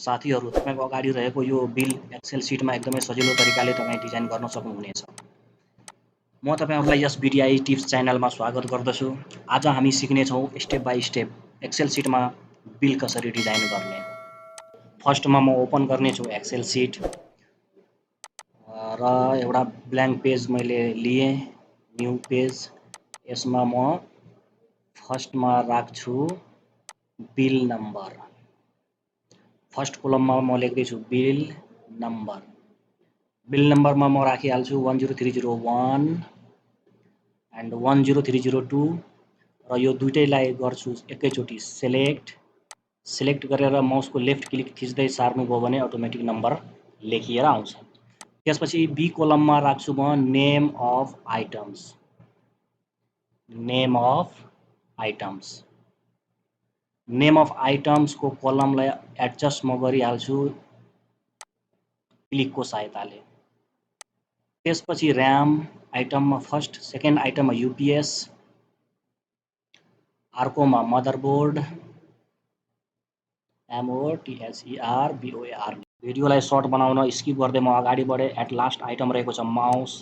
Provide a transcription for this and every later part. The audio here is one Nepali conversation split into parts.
साथीहरु तपाईको अगाडि रहेको यो बिल एक्सेल सिटमा एकदमै सजिलो तरिकाले तपाई डिजाइन गर्न सक्नुहुनेछ। म तपाईहरुलाई यस भिडिआई टिप्स च्यानलमा स्वागत गर्दछु। आज हामी सिक्ने छौं स्टेप बाइ स्टेप एक्सेल सिटमा बिल कसरी डिजाइन गर्ने। फर्स्टमा म ओपन गर्ने छु एक्सेल सिट र एउटा ब्ल्याङ्क पेज मैले लिए, न्यू पेज। यसमा म फर्स्टमा राख्छु बिल नम्बर। फर्स्ट कोलममा म लेख्दैछु बिल नम्बर। बिल नम्बरमा म राखिहाल्छु 10301 एन्ड 10302 र यो दुईटैलाई गर्छु एकैचोटी सिलेक्ट गरेर माउसको लेफ्ट क्लिक थिच्दै सार्नुभयो भने अटोमेटिक नम्बर लेखिएर आउँछ। त्यसपछि बी कोलममा राख्छु म name of items. Name of items को कलमलाई एडजस्ट म गरिहाल्छु क्लिकको सहायताले। त्यसपछि र्याम आइटममा फर्स्ट, सेकेन्ड आइटममा यूपीएस, अर्कोमा मदरबोर्ड MOTHERBOAR। भिडियोलाई सर्ट बनाउन स्किप गर्दै म अगाडि बढे। एट लास्ट आइटम रहेको छ माउस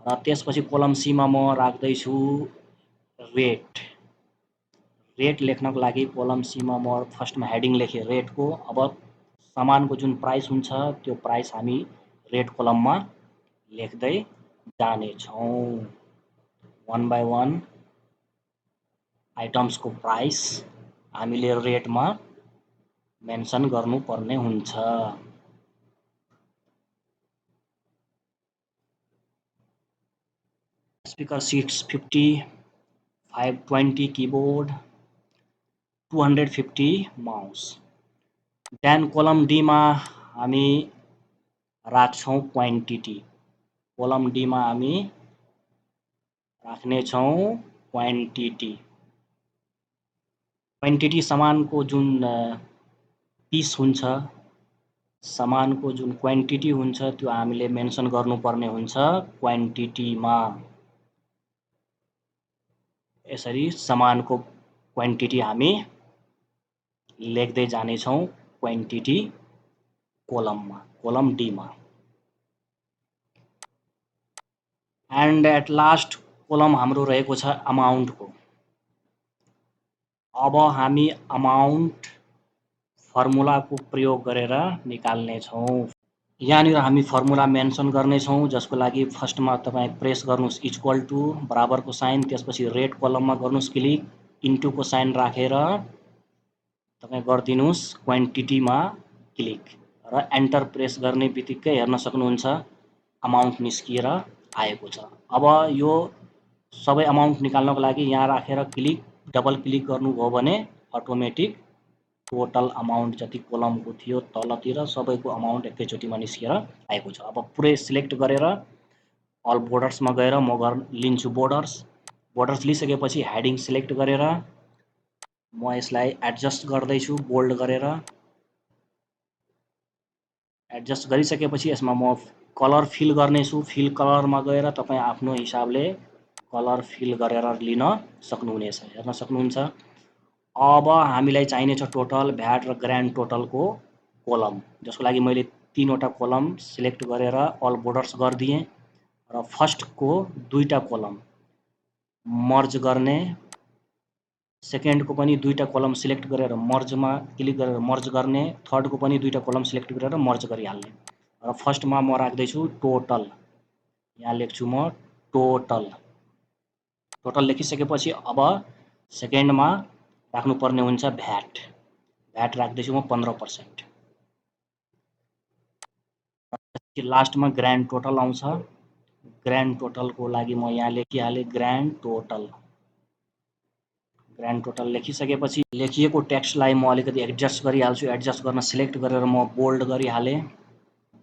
र त्यसपछि कोलम सी मा म राख्दैछु रेट लेख्नको लागि कोलम सी मा म फर्स्टमा हेडिङ लेखेँ रेटको। अब सामानको जुन प्राइस हुन्छ त्यो प्राइस हामी रेट कोलममा लेख्दै जाने छौं। वन बाइ वन आइटम्सको प्राइस हामीले रेटमा मेन्सन गर्नुपर्ने हुन्छ। Speaker 650, 520 keyboard, 250 mouse. Then column D मा हामी राख्छौं क्वान्टिटी। कोलम डी मा हामी राख्ने छौं क्वान्टिटी सामानको जुन पिस हुन्छ, सामानको जुन क्वान्टिटी हुन्छ त्यो हामीले मेन्सन गर्नुपर्ने हुन्छ क्वान्टिटीमा। यसरी सामानको क्वान्टिटी हामी लेख्दै जाने छौं क्वान्टिटी कोलममा, कोलम डी मा। एन्ड एट लास्ट कोलम हाम्रो रहेको छ अमाउन्टको। अब हामी अमाउन्ट फर्मुलाको प्रयोग गरेर निकाल्ने छौं। यहाँनिर हामी फर्मुला मेन्सन गर्ने छौं, जसको लागि फर्स्टमा तपाई प्रेस गर्नुस् इक्वल टु बराबरको साइन, त्यसपछि रेट कोलममा गर्नुस् क्लिक, इन्टुको साइन राखेर तपाई गर्दिनुस् क्वान्टिटीमा क्लिक र एन्टर प्रेस गर्ने बित्तिकै हेर्न सक्नुहुन्छ अमाउन्ट निस्किएर आएको छ। अब यो सबै अमाउन्ट निकाल्नको लागि यहाँ राखेर क्लिक, डबल क्लिक गर्नुभयो भने अटोमेटिक टोटल अमाउन्ट जति कोलमको थियो तलतिर सबैको अमाउन्ट एकैचोटीमा निस्किएर आएको छ। अब पुरै सिलेक्ट गरेर अल बोर्डर्समा गएर म लिन्छु बोर्डर्स लिइसकेपछि हेडिङ सिलेक्ट गरेर म यसलाई एडजस्ट गर्दैछु बोल्ड गरेर। एडजस्ट गरिसकेपछि यसमा म कलर फिल गर्नेछु। फिल कलरमा गएर तपाईं आफ्नो हिसाबले कलर फिल गरेर लिन सक्नुहुनेछ। हेर्न सक्नुहुन्छ। अब हामीलाई चाहिने छ टोटल, भ्याट र ग्रान्ड टोटलको कोलम, जसको लागि मैले 3 वटा कोलम सिलेक्ट गरेर अल बोर्डर्स गरिदिएँ र फर्स्टको 2टा कोलम मर्ज गर्ने, सेकेन्डको पनि 2टा कोलम सिलेक्ट गरेर मर्जमा क्लिक गरेर मर्ज गर्ने, थर्डको पनि 2टा कोलम सिलेक्ट गरेर मर्ज गरिहाल्ने र फर्स्टमा म राख्दैछु टोटल। यहाँ लेख्छु म टोटल लेखिसकेपछि अब सेकेन्डमा राख्नुपर्ने हुन्छ भ्याट राख्दैछु म 15%। लास्टमा ग्रान्ड टोटल आउँछ। ग्रान्ड टोटलको लागि म यहाँ लेखिहालेँ ग्रान्ड टोटल लेखिसकेपछि लेखिएको टेक्स्टलाई म अलिकति एडजस्ट गरिहाल्छु। एडजस्ट गर्न सिलेक्ट गरेर म बोल्ड गरिहालेँ।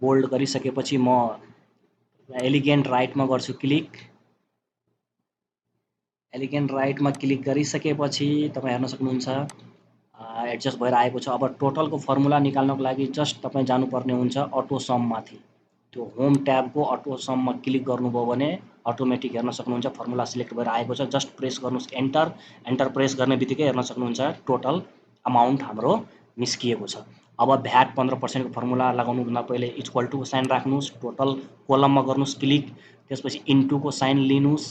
बोल्ड गरिसकेपछि म एलिगेन्ट राइटमा गर्छु क्लिक। एलिगेन्ट राइटमा क्लिक गरिसकेपछि तपाईँ हेर्न सक्नुहुन्छ एडजस्ट भएर आएको छ। अब टोटलको फर्मुला निकाल्नको लागि जस्ट तपाईँ जानुपर्ने हुन्छ अटो सम माथि। त्यो होम ट्याबको अटो सममा क्लिक गर्नुभयो भने अटोमेटिक हेर्न सक्नुहुन्छ फर्मुला सिलेक्ट भएर आएको छ। जस्ट प्रेस गर्नुस् एन्टर प्रेस गर्ने बित्तिकै हेर्न सक्नुहुन्छ टोटल अमाउन्ट हाम्रो निस्किएको छ। अब भ्याट 15% को फर्मुला लगाउनुभन्दा पहिले इक्वल टू साइन राख्नुहोस्, टोटल कोलममा गर्नुहोस् क्लिक, त्यसपछि इन्टुको साइन लिनुहोस्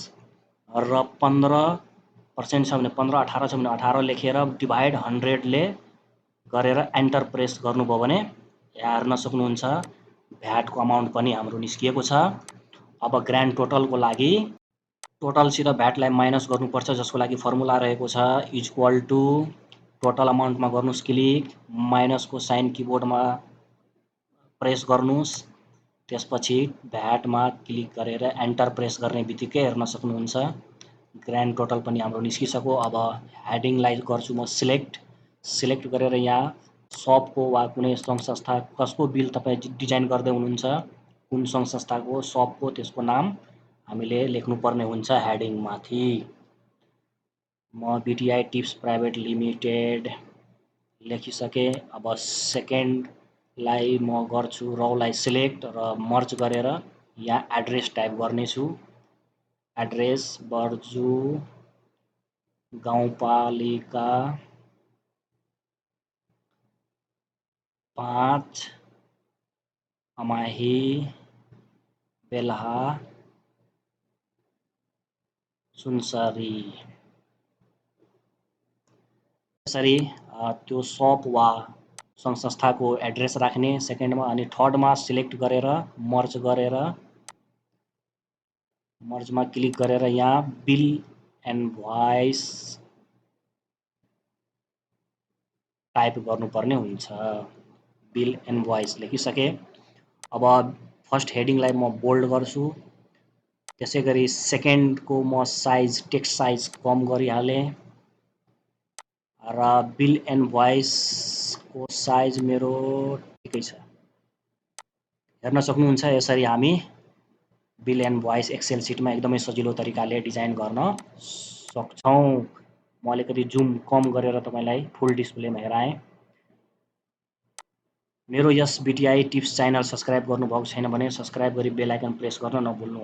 र 15% छ भने 15, 18 छ भने 18 लेखेर डिभाइड 100ले गरेर एन्टर प्रेस गर्नुभयो भने यहाँ हेर्न सक्नुहुन्छ भ्याटको अमाउन्ट पनि हाम्रो निस्किएको छ। अब ग्रान्ड टोटलको लागि टोटलसित भ्याटलाई माइनस गर्नुपर्छ, जसको लागि फर्मुला रहेको छ इक्वल टू टोटल अमाउन्टमा गर्नुहोस् क्लिक, माइनसको साइन किबोर्डमा प्रेस गर्नुहोस्, त्यसपछि भ्याटमा क्लिक गरेर एन्टर प्रेस गर्ने बित्तिकै हेर्न सक्नुहुन्छ ग्रान्ड टोटल पनि हाम्रो निस्किसक्यो। अब हेडिङलाई गर्छु म सिलेक्ट गरेर यहाँ सपको वा कुनै सङ्घ संस्था कसको बिल तपाईँ डिजाइन गर्दै हुनुहुन्छ, कुन सङ्घ संस्थाको सपको त्यसको नाम हामीले लेख्नुपर्ने हुन्छ हेडिङमाथि। म बिटिआई टिप्स प्राइभेट लिमिटेड लेखिसकेँ। अब सेकेन्डलाई म गर्छु रौलाई सिलेक्ट र मर्ज गरेर यहाँ एड्रेस टाइप गर्नेछु, एड्रेस बर्जु गाउँपालिका 5 अमाही बेलहा सुनसरी। यसरी त्यो सप वा सङ्घ संस्थाको एड्रेस राख्ने सेकेन्डमा, अनि थर्डमा सिलेक्ट गरेर मर्जमा क्लिक गरेर यहाँ बिल इन्भोइस टाइप गर्नुपर्ने हुन्छ। बिल इन्भोइस लेखिसकेँ। अब फर्स्ट हेडिङलाई म बोल्ड गर्छु, त्यसै गरी सेकेन्डको म साइज टेक्स्ट साइज कम गरिहालेँ र बिल इन्भोइसको साइज मेरो ठिकै छ। हेर्न सक्नुहुन्छ यसरी हामी बिल इन्भोइस एक्सेल सिटमा एकदमै सजिलो तरिकाले डिजाइन गर्न सक्छौँ। म अलिकति जुम कम गरेर तपाईँलाई फुल डिस्प्लेमा हेराएँ। मेरो यस बिटिआई टिप्स च्यानल सब्सक्राइब गर्नुभएको छैन भने सब्सक्राइब गरी बेल आइकन प्रेस गर्न नभुल्नुहोला।